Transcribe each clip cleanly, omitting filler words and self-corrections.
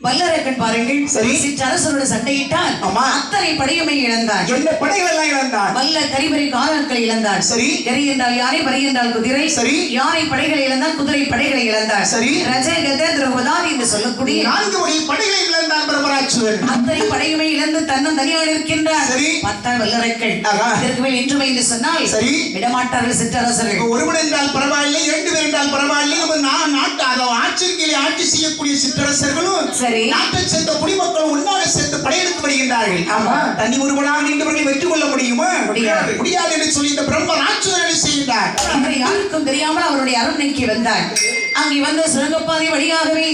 வல்லரக்கன் பாருங்கள், சரி. சிற்றரசரோடு சண்டையிட்டான். ஆமா. அத்தனை படையுமே இழந்தான். என்ன படைகள் எல்லாம் இழந்தான்? வல்ல கரிபரி காலாட்களை இழந்தான். சரி. கரி என்றால் யானை, பரி என்றால் குதிரை. சரி. யானை படைகளை இழந்தான், குதிரை படைகளை இழந்தான். சரி. ரஜ கத திரௌபதாதி என்று சொல்லக்கூடிய 4 வகை படைகளை இழந்தான் பிரம்மராட்சசன். அத்தனை படையுமே இழந்து தன்னும் தனியாக இருக்கின்றார். சரி. 10 வல்லரக்கன். ஆஹா. இதற்கு மேல் இன்றுமை என்று சொன்னால் சரி. விடமாட்டார்கள் சிற்றரசர்கள். ஒருவன் என்றால் பரவாயில்லை, 2 பேர் என்றால் பரவாயில்லை. நம்ம நாட்டு ஆட்சிகளை ஆட்சி செய்யக்கூடிய சிற்றரசர்களும் சரி. நாட்டை சேர்ந்த குடிமக்களும் ஒன்றாக சேர்ந்து படையெடுத்து வருகின்றார்கள். ஆமா. தனி ஒருவனாக நின்றவர்களை வெற்றி கொள்ள முடியுமா? முடியாது. முடியாது என்று சொல்லி இந்த பிரம்ம ராட்சசன் செய்கின்றார். அவர் யாருக்கும் தெரியாமல் அவருடைய அரண்மனைக்கு வந்தார். அங்கே வந்த சுரங்கப்பாதை வழியாகவே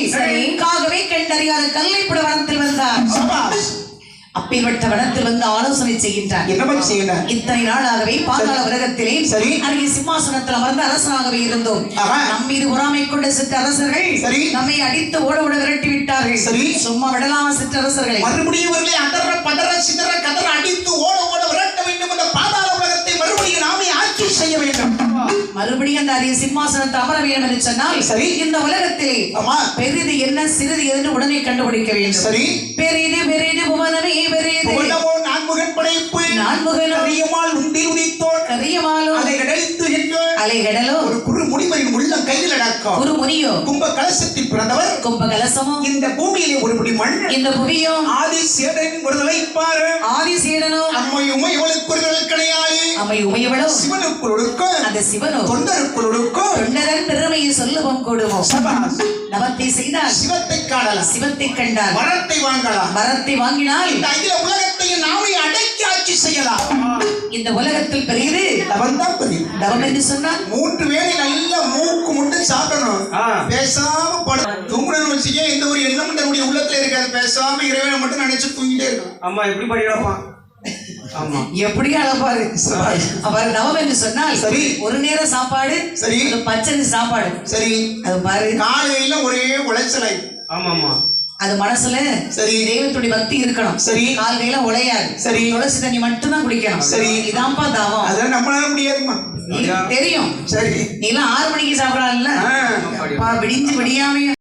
காகவே கண்டறியாத கல்லைப்பட வனத்தில் வந்தார். சபாஷ். அப்பேற்பட்ட வனத்தில் வந்து ஆலோசனை செய்கின்றார். என்ன செய்கிறார்? இத்தனை நாளாகவே பாதாள உலகத்திலே சரி. அங்கே சிம்மாசனத்தில் அமர்ந்த அரசனாகவே இருந்தோம். ஆஹா. நம் மீது பொறாமை கொண்ட சிற்றரசர்கள் சரி. நம்மை அடித்து ஓட ஓட விரட்டி விட்டார்கள். சரி. சும்மா விடலாமா சிற்றரசர்களை? மறுபடியும் இவர்களை அதர பதற சிதற கதற அடித்து ஓட ஓட விரட்ட வேண்டும். என்ற பாதாள உலகத்தை மறுபடியும் நாமே ஆட்சி செய்ய வேண்டும். மறுபடியும் அந்த அரிய சிம்மாசனத்தை அமர வேண்டும் என்று சொன்னால் சரி. இந்த உலகத்திலே ஆமா. பெரிது என்ன சிறிது என்று உடனே கண்டுபிடிக்க வேண்டும். சரி. பெரிது பெரிது புவனமே பெரிது. புவனமோ நான்முகன் படைப்பு. நான்முகன் கரியமால் உண்டி உதித்தோர். கரியமாலும் அலைகடலித்து என்று அலைகடலோ ஒரு குறு முடிவரின் உள்ளம் கையில் அடக்கம். ஒரு முனியோ கும்ப கலசத்தில் பிறந்தவர். கும்ப கலசமோ இந்த பூமியிலே ஒரு முடி மண். இந்த புவியோ ஆதி சேடன் ஒருதலை பாரு. ஆதி சீடனோ அம்மை உமையவளுக்கு ஒருதல் கிடையாது. அம்மை உமையவளோ சிவனுக்குள் ஒடுக்க அந்த சிவனோ தொண்டருக்குள் ஒடுக்க தொண்டரன் பெருமையை சொல்லுவோம் கூடுவோம். சபாஷ். நவத்தை செய்தால் சிவத்தை காணலாம், சிவத்தை கண்டால் வரத்தை வாங்கலாம், மரத்தை வாங்கினால் இந்த அகில உலகத்தையும் நாமே அடக்கி ஆட்சி செய்யலாம். இந்த உலகத்தில் பெரியது தவம்தான் பெரியது. தவம் என்று சொன்னால் 3 வேளை நல்ல மூக்கு முட்டு சாப்பிடணும். பேசாம படு தூங்கணும்னு வச்சுக்க எந்த ஒரு எண்ணமும் தன்னுடைய உள்ளத்துல இருக்காது. பேசாம இறைவனை மட்டும் நினைச்சு தூங்கிட்டே இருக்கும். ஆமா, எப்படி படிக்கலாமா? ஆமா, எப்படி அழப்பாரு அவர் தவம் என்று சொன்னால் சரி. ஒரு நேரம் சாப்பாடு, சரி. பச்சை சாப்பாடு, சரி. அது பாரு காலையில ஒரே உளைச்சலை. ஆமா ஆமா, அது மனசுல சரி. தெய்வத்துடைய பக்தி இருக்கணும். சரி. கால்கையில உழையாது. சரி. துளசி தண்ணி மட்டும் தான் குடிக்கணும். சரி. இதான்ப்பா தவம். அதெல்லாம் நம்மளால முடியாதுமா. தெரியும். சரி. நீ எல்லாம் 6 மணிக்கு சாப்பிடலாம் இல்ல, விடிஞ்சு விடியாமையும்